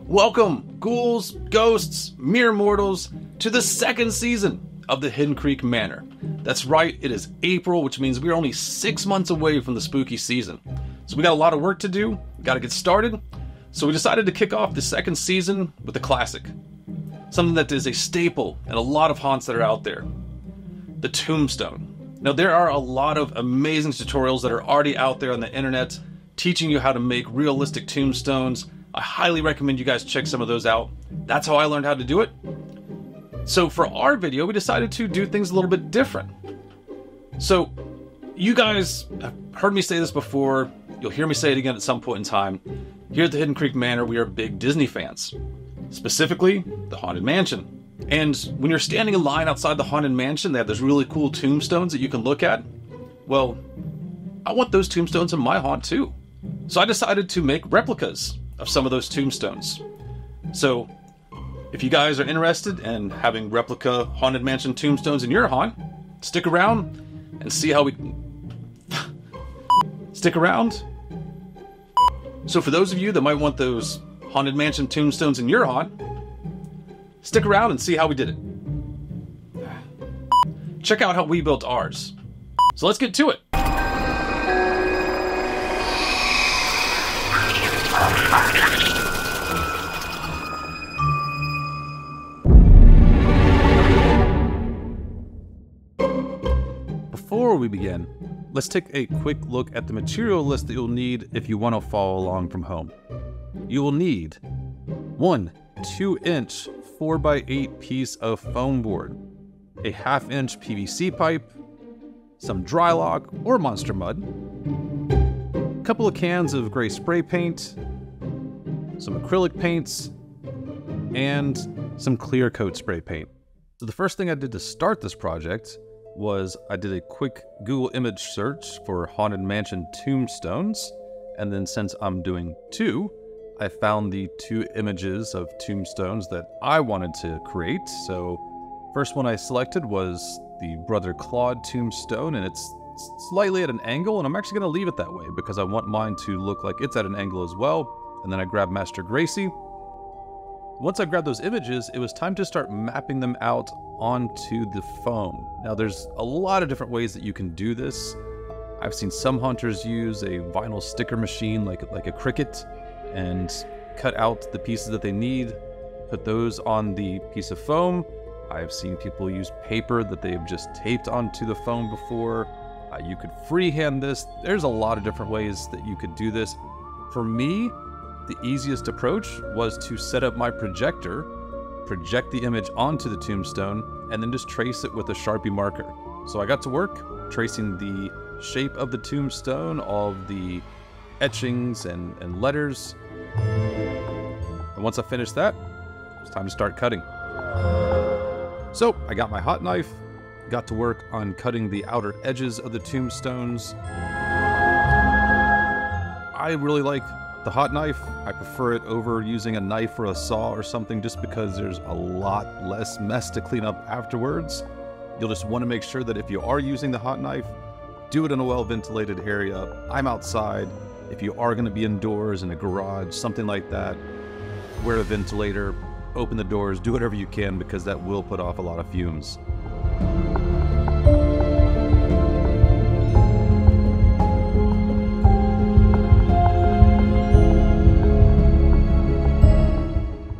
Welcome, ghouls, ghosts, mere mortals, to the second season of the Hidden Creek Manor. That's right, it is April, which means we're only 6 months away from the spooky season. So we got a lot of work to do, got to get started. So we decided to kick off the second season with a classic. Something that is a staple in a lot of haunts that are out there. The Tombstone. Now there are a lot of amazing tutorials that are already out there on the internet teaching you how to make realistic tombstones. I highly recommend you guys check some of those out. That's how I learned how to do it. So for our video, we decided to do things a little bit different. So you guys have heard me say this before. You'll hear me say it again at some point in time. Here at the Hidden Creek Manor, we are big Disney fans. Specifically, the Haunted Mansion. And when you're standing in line outside the Haunted Mansion, they have those really cool tombstones that you can look at. Well, I want those tombstones in my haunt too. So I decided to make replicas of some of those tombstones. So if you guys are interested in having replica Haunted Mansion tombstones in your haunt, stick around and see how we... Stick around. So for those of you that might want those Haunted Mansion tombstones in your haunt, stick around and see how we did it. Check out how we built ours. So let's get to it. Before we begin, let's take a quick look at the material list that you'll need if you want to follow along from home. You will need 1 2-inch 4x8 piece of foam board, a 1/2-inch PVC pipe, some Drylog or Monster Mud, a couple of cans of gray spray paint, some acrylic paints, and some clear coat spray paint. So the first thing I did to start this project was I did a quick Google image search for Haunted Mansion tombstones, and then since I'm doing 2, I found the 2 images of tombstones that I wanted to create. So first one I selected was the Brother Claude tombstone, and it's slightly at an angle, and I'm actually going to leave it that way because I want mine to look like it's at an angle as well. And then I grabbed Master Gracie. Once I grabbed those images, it was time to start mapping them out onto the foam. Now there's a lot of different ways that you can do this. I've seen some hunters use a vinyl sticker machine like a Cricut and cut out the pieces that they need, put those on the piece of foam. I've seen people use paper that they've just taped onto the foam before. You could freehand this. There's a lot of different ways that you could do this. For me, the easiest approach was to set up my projector, project the image onto the tombstone, and then just trace it with a Sharpie marker. So I got to work tracing the shape of the tombstone, all of the etchings and letters. And once I finished that, it was time to start cutting. So I got my hot knife, got to work on cutting the outer edges of the tombstones. I really like the hot knife. I prefer it over using a knife or a saw or something just because there's a lot less mess to clean up afterwards. You'll just want to make sure that if you are using the hot knife, do it in a well-ventilated area. I'm outside. If you are going to be indoors in a garage, something like that, wear a ventilator, open the doors, do whatever you can because that will put off a lot of fumes.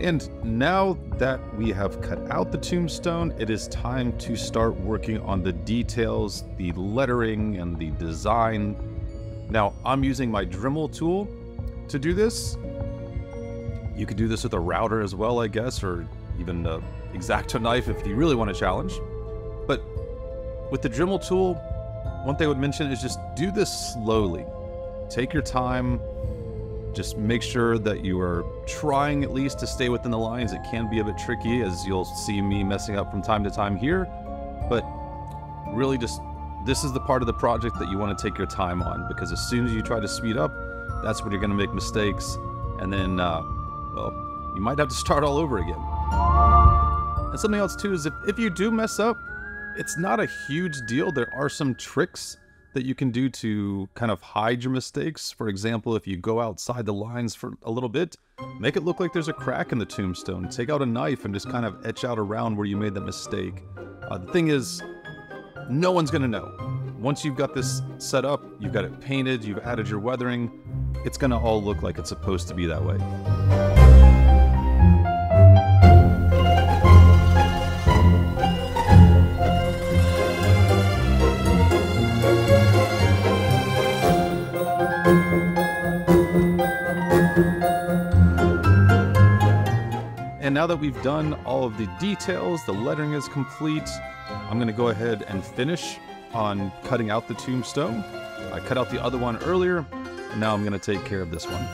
And now that we have cut out the tombstone, it is time to start working on the details, the lettering, and the design. Now, I'm using my Dremel tool to do this. You could do this with a router as well, I guess, or even an X-Acto knife if you really want a challenge. But with the Dremel tool, one thing I would mention is just do this slowly. Take your time. Just make sure that you are trying at least to stay within the lines. It can be a bit tricky, as you'll see me messing up from time to time here. But really just, this is the part of the project that you want to take your time on, because as soon as you try to speed up, that's when you're going to make mistakes. And then, well, you might have to start all over again. And something else too is if you do mess up, it's not a huge deal. There are some tricks that you can do to kind of hide your mistakes. For example, if you go outside the lines for a little bit, make it look like there's a crack in the tombstone. Take out a knife and just kind of etch out around where you made that mistake. The thing is, no one's gonna know. Once you've got this set up, you've got it painted, you've added your weathering, it's gonna all look like it's supposed to be that way. And now that we've done all of the details, the lettering is complete, I'm going to go ahead and finish on cutting out the tombstone. I cut out the other one earlier, and now I'm going to take care of this one.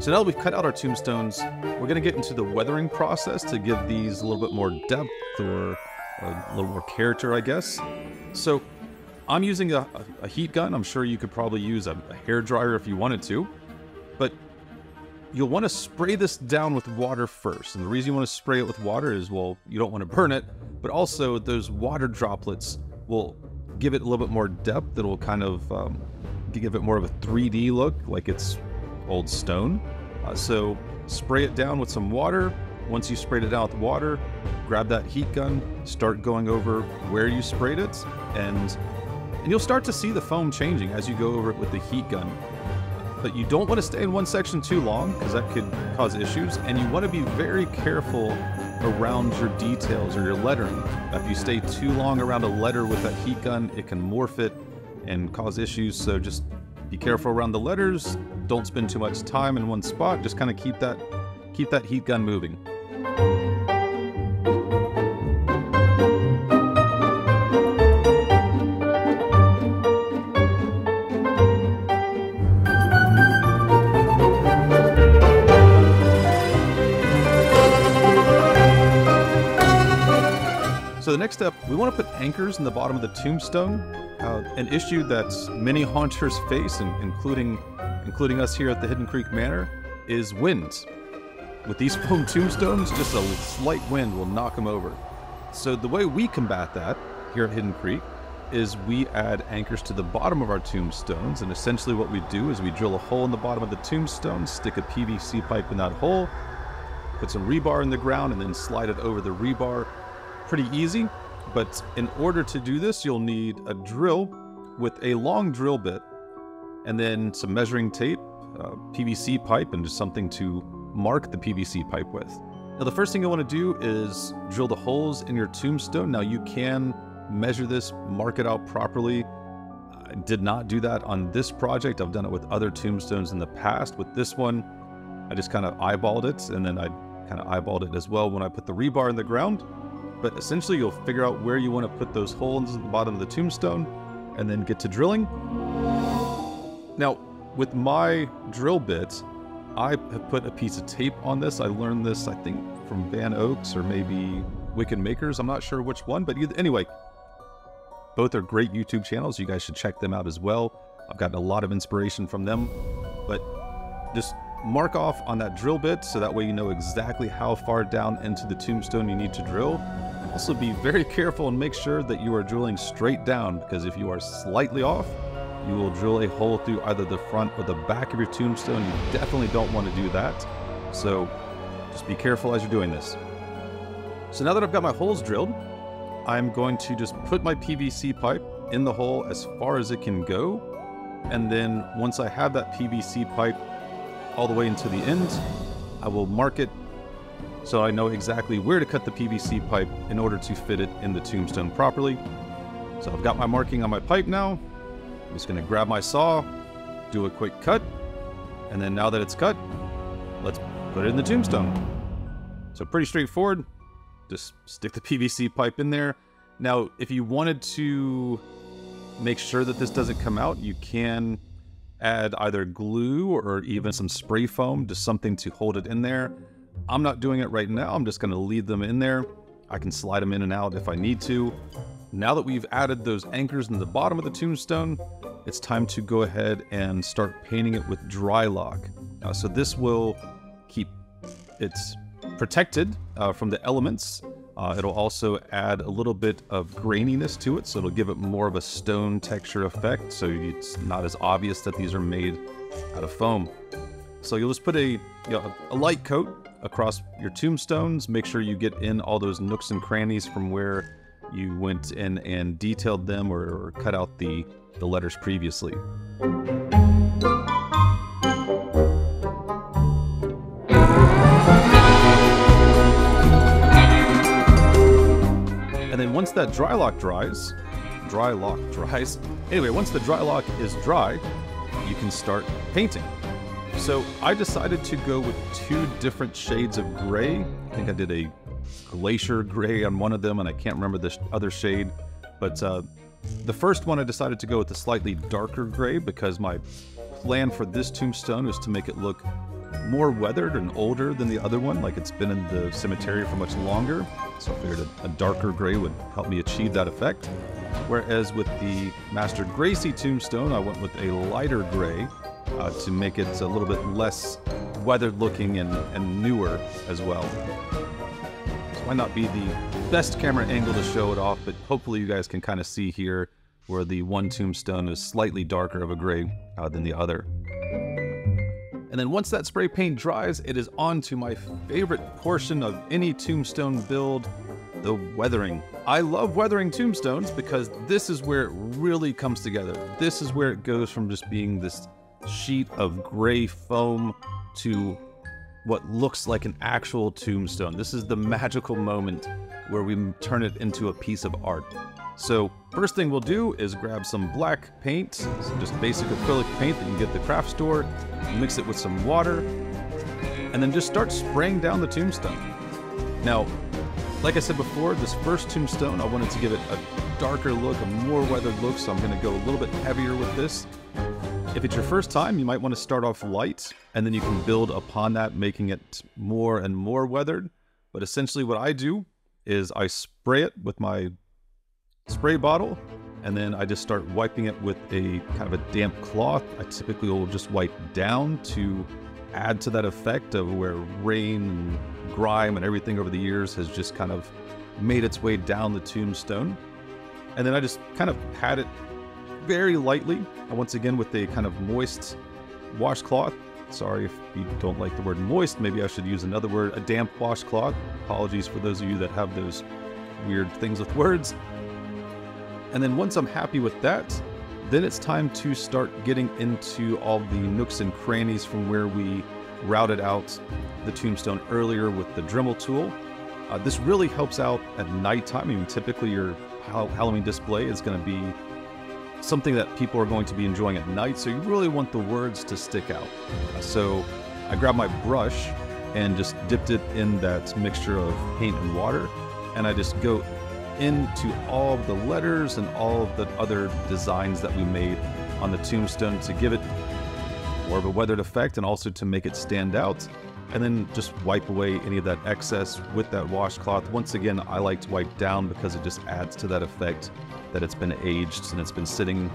So now that we've cut out our tombstones, we're going to get into the weathering process to give these a little bit more depth or a little more character, I guess. So I'm using a heat gun. I'm sure you could probably use a hairdryer if you wanted to, but you'll want to spray this down with water first. And the reason you want to spray it with water is, well, you don't want to burn it, but also those water droplets will give it a little bit more depth. It'll kind of give it more of a 3D look, like it's old stone. So spray it down with some water. Once you sprayed it down with water, grab that heat gun, start going over where you sprayed it, and you'll start to see the foam changing as you go over it with the heat gun. But you don't want to stay in one section too long, because that could cause issues, and you want to be very careful around your details or your lettering. If you stay too long around a letter with that heat gun, it can morph it and cause issues, so just be careful around the letters. Don't spend too much time in one spot, just kind of keep that heat gun moving. So the next step, we want to put anchors in the bottom of the tombstone. An issue that many haunters face, including us here at the Hidden Creek Manor, is wind. With these foam tombstones, just a slight wind will knock them over. So the way we combat that here at Hidden Creek is we add anchors to the bottom of our tombstones, and essentially what we do is we drill a hole in the bottom of the tombstone, stick a PVC pipe in that hole, put some rebar in the ground, and then slide it over the rebar. Pretty easy, but in order to do this, you'll need a drill with a long drill bit, and then some measuring tape, PVC pipe, and just something to mark the PVC pipe with. Now the first thing you want to do is drill the holes in your tombstone. Now you can measure this, mark it out properly. I did not do that on this project. I've done it with other tombstones in the past. With this one, I just kind of eyeballed it, and then I kind of eyeballed it as well when I put the rebar in the ground. But essentially you'll figure out where you want to put those holes at the bottom of the tombstone and then get to drilling. Now, with my drill bit, I have put a piece of tape on this. I learned this, I think, from Van Oaks or maybe Wicked Makers. I'm not sure which one, but anyway, both are great YouTube channels. You guys should check them out as well. I've gotten a lot of inspiration from them. But just mark off on that drill bit so that way you know exactly how far down into the tombstone you need to drill. Also be very careful and make sure that you are drilling straight down, because if you are slightly off, you will drill a hole through either the front or the back of your tombstone. You definitely don't want to do that. So just be careful as you're doing this. So now that I've got my holes drilled, I'm going to just put my PVC pipe in the hole as far as it can go. And then once I have that PVC pipe all the way into the end, I will mark it so I know exactly where to cut the PVC pipe in order to fit it in the tombstone properly. So I've got my marking on my pipe now. I'm just going to grab my saw, do a quick cut, and then now that it's cut, let's put it in the tombstone. So pretty straightforward. Just stick the PVC pipe in there. Now, if you wanted to make sure that this doesn't come out, you can add either glue or even some spray foam, just something to hold it in there. I'm not doing it right now. I'm just going to leave them in there. I can slide them in and out if I need to. Now that we've added those anchors in the bottom of the tombstone, it's time to go ahead and start painting it with dry lock. So this will keep it's protected from the elements. It'll also add a little bit of graininess to it, so it'll give it more of a stone texture effect, so it's not as obvious that these are made out of foam. So you'll just put a light coat across your tombstones. Make sure you get in all those nooks and crannies from where you went in and detailed them or cut out the letters previously. And then once that dry lock dries, anyway, once the dry lock is dry, you can start painting. So I decided to go with 2 different shades of gray. I think I did a glacier gray on one of them, and I can't remember the other shade. But the first one I decided to go with a slightly darker gray because my plan for this tombstone is to make it look more weathered and older than the other one, like it's been in the cemetery for much longer. So I figured a darker gray would help me achieve that effect. Whereas with the Master Gracie tombstone, I went with a lighter gray to make it a little bit less weathered looking and newer as well. So might not be the best camera angle to show it off, but hopefully you guys can kind of see here where the one tombstone is slightly darker of a gray than the other. And then once that spray paint dries, it is on to my favorite portion of any tombstone build, the weathering. I love weathering tombstones because this is where it really comes together. This is where it goes from just being this sheet of gray foam to what looks like an actual tombstone. This is the magical moment where we turn it into a piece of art. So first thing we'll do is grab some black paint, some just basic acrylic paint that you can get at the craft store, mix it with some water, and then just start spraying down the tombstone. Now, like I said before, this first tombstone, I wanted to give it a darker look, a more weathered look, so I'm going to go a little bit heavier with this. If it's your first time, you might want to start off light, and then you can build upon that, making it more and more weathered. But essentially what I do is I spray it with my spray bottle, and then I just start wiping it with a kind of a damp cloth. I typically will just wipe down to add to that effect of where rain and grime and everything over the years has just kind of made its way down the tombstone. And then I just kind of pat it very lightly, and once again with a kind of moist washcloth. Sorry if you don't like the word moist, maybe I should use another word, a damp washcloth. Apologies for those of you that have those weird things with words. And then once I'm happy with that, then it's time to start getting into all the nooks and crannies from where we routed out the tombstone earlier with the Dremel tool. This really helps out at nighttime. I mean, typically your Halloween display is going to be something that people are going to be enjoying at night, so you really want the words to stick out. So I grabbed my brush and just dipped it in that mixture of paint and water, and I just go into all of the letters and all of the other designs that we made on the tombstone to give it more of a weathered effect and also to make it stand out. And then just wipe away any of that excess with that washcloth. Once again, I like to wipe down because it just adds to that effect that it's been aged and it's been sitting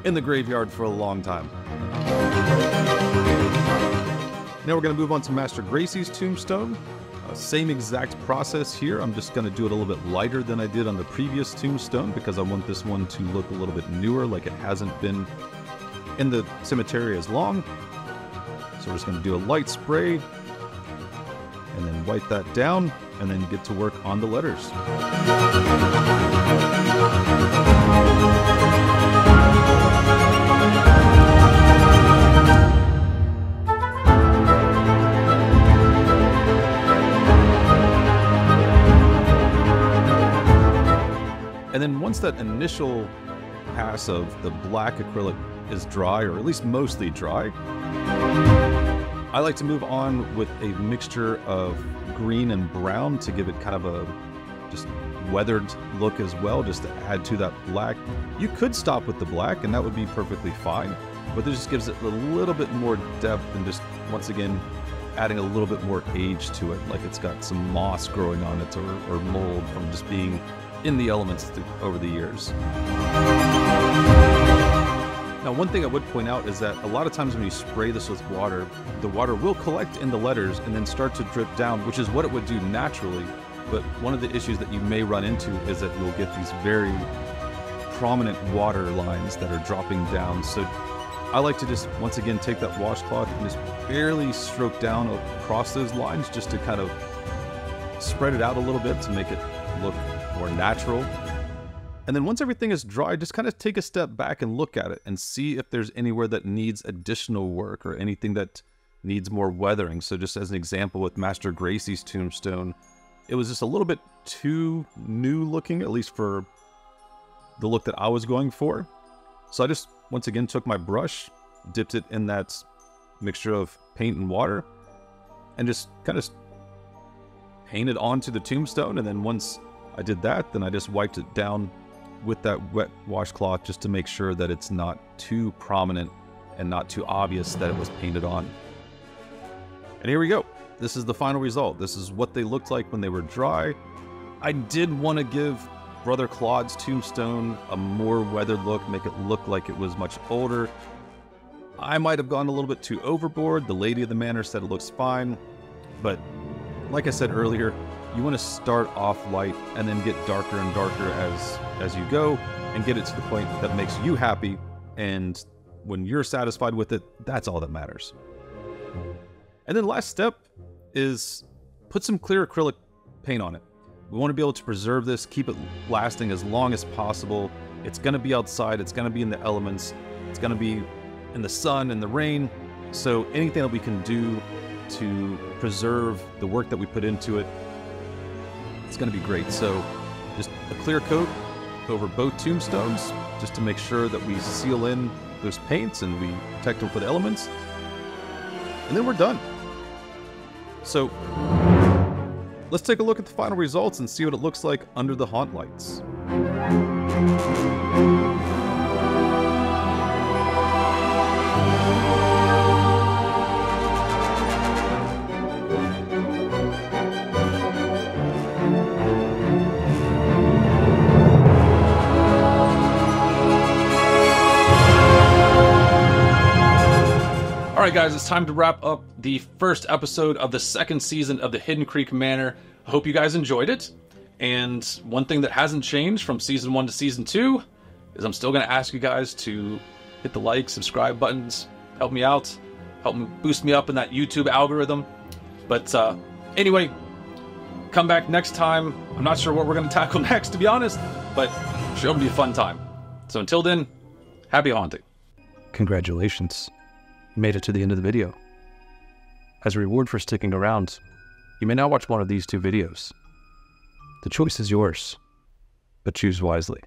in the graveyard for a long time. Now we're going to move on to Master Gracie's tombstone. Same exact process here. I'm just going to do it a little bit lighter than I did on the previous tombstone because I want this one to look a little bit newer, like it hasn't been in the cemetery as long. So we're just going to do a light spray and then wipe that down and then get to work on the letters. And then once that initial pass of the black acrylic is dry, or at least mostly dry, I like to move on with a mixture of green and brown to give it kind of a just weathered look as well, just to add to that black. You could stop with the black and that would be perfectly fine, but this just gives it a little bit more depth and just, once again, adding a little bit more age to it, like it's got some moss growing on it or mold from just being in the elements over the years. Now one thing I would point out is that a lot of times when you spray this with water, the water will collect in the letters and then start to drip down, which is what it would do naturally. But one of the issues that you may run into is that you'll get these very prominent water lines that are dropping down. So I like to just, once again, take that washcloth and just barely stroke down across those lines just to kind of spread it out a little bit to make it look more natural. And then once everything is dry, just kind of take a step back and look at it and see if there's anywhere that needs additional work or anything that needs more weathering. So just as an example with Master Gracie's tombstone, it was just a little bit too new looking, at least for the look that I was going for. So I just, once again, took my brush, dipped it in that mixture of paint and water, and just kind of painted onto the tombstone. And then once I did that, then I just wiped it down with that wet washcloth just to make sure that it's not too prominent and not too obvious that it was painted on. And here we go. This is the final result. This is what they looked like when they were dry. I did want to give Brother Claude's tombstone a more weathered look, make it look like it was much older. I might have gone a little bit too overboard. The lady of the manor said it looks fine, but like I said earlier, you want to start off light and then get darker and darker as you go and get it to the point that makes you happy. And when you're satisfied with it, that's all that matters. And then last step is put some clear acrylic paint on it. We want to be able to preserve this, keep it lasting as long as possible. It's going to be outside, it's going to be in the elements, it's going to be in the sun and the rain. So anything that we can do to preserve the work that we put into it, it's going to be great. So just a clear coat over both tombstones just to make sure that we seal in those paints and we protect them for the elements. And then we're done. So let's take a look at the final results and see what it looks like under the haunt lights. Alright guys, it's time to wrap up the first episode of the second season of the Hidden Creek Manor. I hope you guys enjoyed it. And one thing that hasn't changed from season 1 to season 2 is I'm still going to ask you guys to hit the like, subscribe buttons, help me out, help me boost me up in that YouTube algorithm. But anyway, come back next time. I'm not sure what we're going to tackle next, to be honest, but it's sure it'll be a fun time. So until then, happy haunting. Congratulations. You made it to the end of the video. As a reward for sticking around, you may now watch one of these two videos. The choice is yours, but choose wisely.